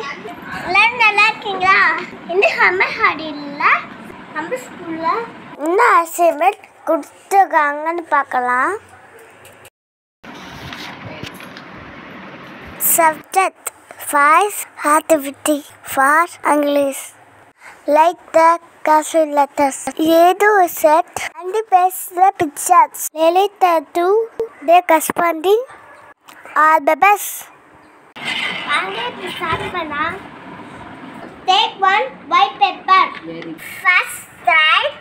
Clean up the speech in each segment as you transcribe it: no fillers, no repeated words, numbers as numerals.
எல்லாரும் நல்லா இருக்கீங்களா? இந்த சம்மர் ஹாலிடேல நம்ம ஸ்கூல்ல என்ன அசைன்மெண்ட் கொடுத்துருக்காங்கன்னு பார்க்கலாம். Subject 5 activity for English. Like the capital letters. Read a set and paste the pictures. Relate to the corresponding alphabets. Take one white paper. First write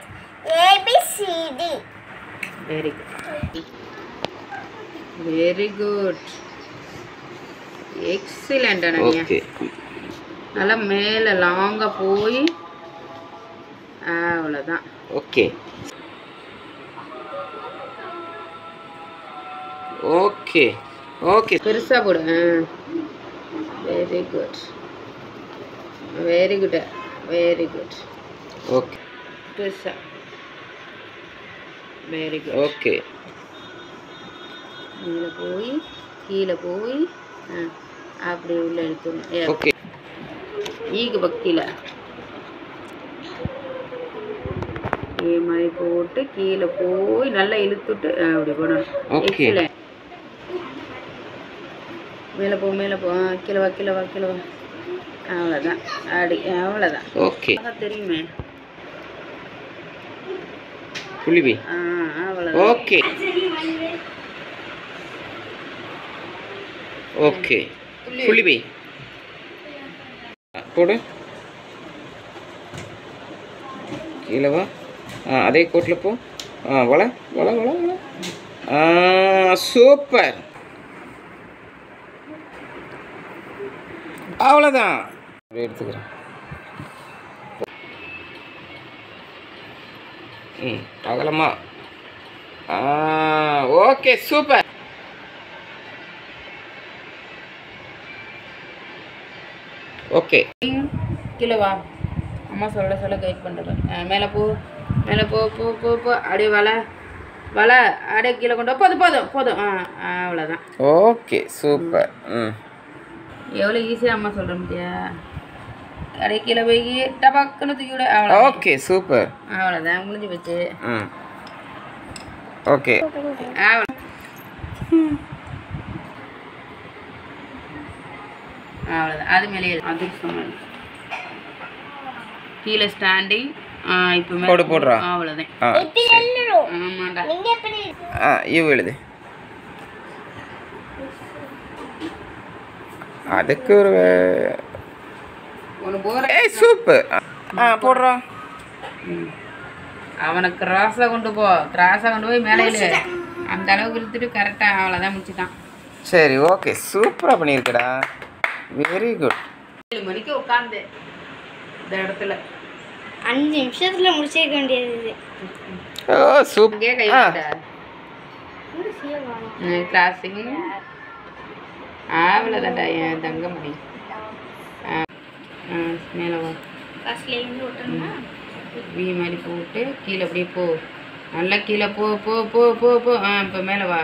ABCD. Very good. Very good. Excellent, Ananya. Okay. நல்லா மேலே லாங்காக போய் அவ்வளோதான். Okay okay okay பெருசாக போடு. Very good very good very good. Okay பெருசாக very good. Okay மேலே போய் கீழே போய் அப்படி உள்ள எடுத்துடணும். ஓகே ஈக்கு பக்கியில் இதே மாதிரி போட்டு கீழே போய் நல்லா இழுத்துட்டு அப்படி போடணும். ஓகே மேலே போ மேலே போ கீழே வா கீழே வா கீழே வா. அவ்வளோதான் அப்படி அவ்வளோதான். ஓகே தெரியுமே. புலிபி. அவ்வளோதான். ஓகே ஓகே புலிபி போடு. கீழே வா. அதே கோட்டில் போ. வள வள வள வள. சூப்பர். அவ்வளோதான். எடுத்துக்கிறேன். அகலமா. Okay super. ஓகே கீழே வா. அம்மா சொல்ல சொல்ல கைட் பண்ணுறேன். மேலே போ மேலே போ போ போ போ அப்படியே வலை வலை அப்படியே கீழே கொண்டு போதும் போதும் போதும். அவ்வளோதான். Okay super. எவ்வளோ ஈஸியாக அம்மா சொல்கிறேன் முடியா. அப்படியே கீழே போய் டபாக்குன்னு தூக்கி விட. அவ்வளோ. Okay super. அவ்வளோதான் முடிஞ்சு போச்சு. ஓகே அவ்வளோதான். அது மேலே அது சொன்னது கீழே ஸ்டாண்டிங். இப்போ போடு போடுறா. அவ்வளோதான். ஆமாண்டா. இவ் எழுது. அதுக்கு ஒரு ஒன்று போகிற. சூப்பர். போடுறா. அவனை கிராஸாக கொண்டு போ. கிராஸாக கொண்டு போய் மேலே இழு. அந்த அளவுக்கு இழுத்துட்டு கரெக்டாக அவ்வளோதான் முடிச்சுட்டான். சரி ஓகே சூப்பராக பண்ணியிருக்கடா. Very good. 7 மணிக்கு உட்காந்து இந்த இடத்துல 5 நிமிஷத்துல முடிச்சிருக்க வேண்டியது. ஓ சூப்பர். கை கிளாஸிங் அவ்வளோதான்டா என் தங்கமணி. மேலே வா. வி மாதிரி போட்டு கீழே அப்படியே போ. நல்லா கீழே போ போ போ போ போ. இப்போ மேலே வா.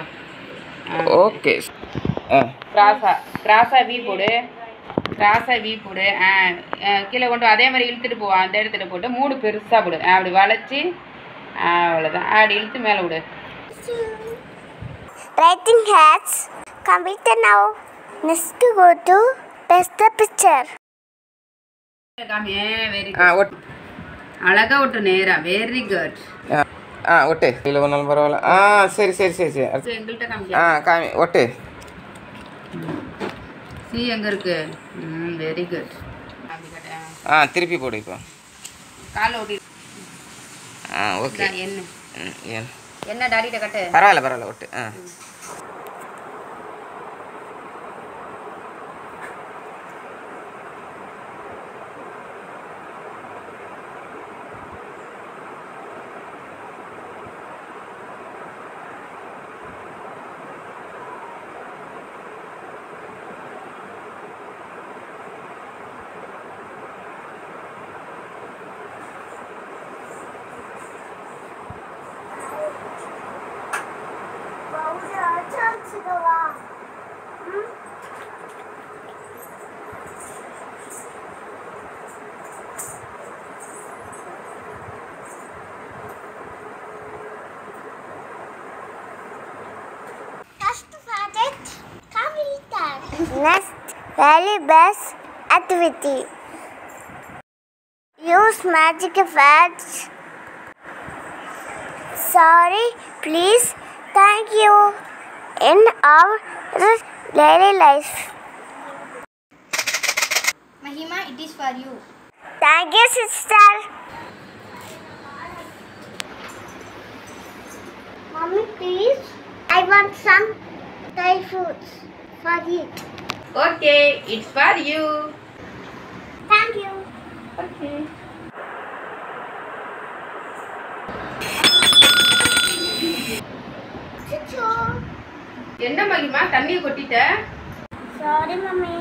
ஓகே கிராஸாக வி போடு. கிராஸாக வி போடு. கீழே கொண்டு அதே மாதிரி இழுத்துட்டு போ. அந்த இடத்துல போட்டு 3 பெருசாக போடு. அப்படி வளைச்சி அவ்வளோதான். அப்படி இழுத்து மேலே விடு. Writing has completed now. Next to go to paste the picture. Very good. அழகாக விட்டு நேரா. Very good. ஒட்டு. இல்லை ஒன்றாலும் பரவாயில்ல. சரி சரி சரி சரி. எங்கள்கிட்ட காமி ஒட்டு. சி எங்கே இருக்கு? Very good. திருப்பி போடு. இப்போ காலை ஓட்டி. ஓகே. என்ன டாடிட்ட கட்டு. பரவாயில்ல பரவாயில்ல ஒட்டு. Wow. Next, very best activity. Use magic effects. Sorry, please, thank you. In our daily life. Mahima, it is for you. Thank you, sister. Mommy, please. I want some Thai foods for it. Okay, it's for you. Thank you. Okay. Chuchu. என்ன மகிமா தண்ணியை கொட்டிட்ட? Sorry, mommy.